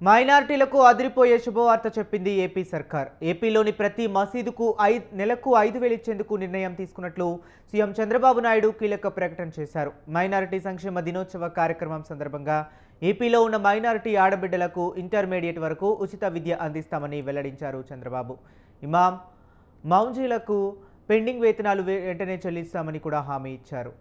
మైనారిటీలకు అదిరిపోయే శుభవార్త చెప్పింది ఏపీ సర్కార్. ఏపీలోని ప్రతి మసీదుకు నెలకు 5,000 ఇచ్చేందుకు నిర్ణయం తీసుకున్నట్లు సీఎం చంద్రబాబు నాయుడు కీలక ప్రకటన చేశారు. మైనారిటీ సంక్షేమ దినోత్సవ కార్యక్రమం సందర్భంగా ఏపీలో ఉన్న మైనారిటీ ఆడబిడ్డలకు ఇంటర్మీడియట్ వరకు ఉచిత విద్య అందిస్తామని వెల్లడించారు చంద్రబాబు. ఇమాం, మౌంజీలకు పెండింగ్ వేతనాలు వెంటనే చెల్లిస్తామని కూడా హామీ ఇచ్చారు.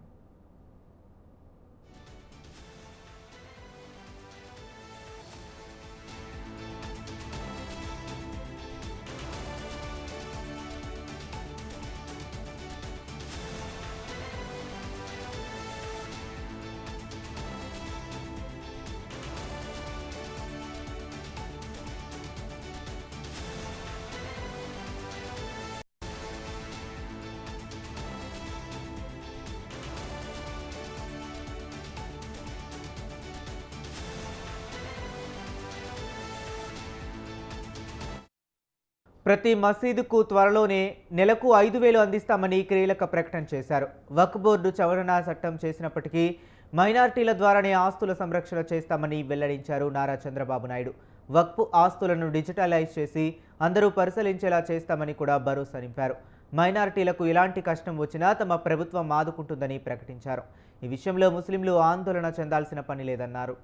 ప్రతి మసీదుకు త్వరలోనే నెలకు 5,000 అందిస్తామని కీలక ప్రకటన చేశారు. వక్ఫ్ బోర్డు సవరణ చట్టం చేసినప్పటికీ మైనారిటీల ద్వారానే ఆస్తుల సంరక్షణ చేస్తామని వెల్లడించారు నారా చంద్రబాబు నాయుడు. వక్ఫ్ ఆస్తులను డిజిటలైజ్ చేసి అందరూ పరిశీలించేలా చేస్తామని కూడా భరోసా నింపారు. మైనారిటీలకు ఎలాంటి కష్టం వచ్చినా తమ ప్రభుత్వం ఆదుకుంటుందని ప్రకటించారు. ఈ విషయంలో ముస్లింలు ఆందోళన చెందాల్సిన పని లేదన్నారు.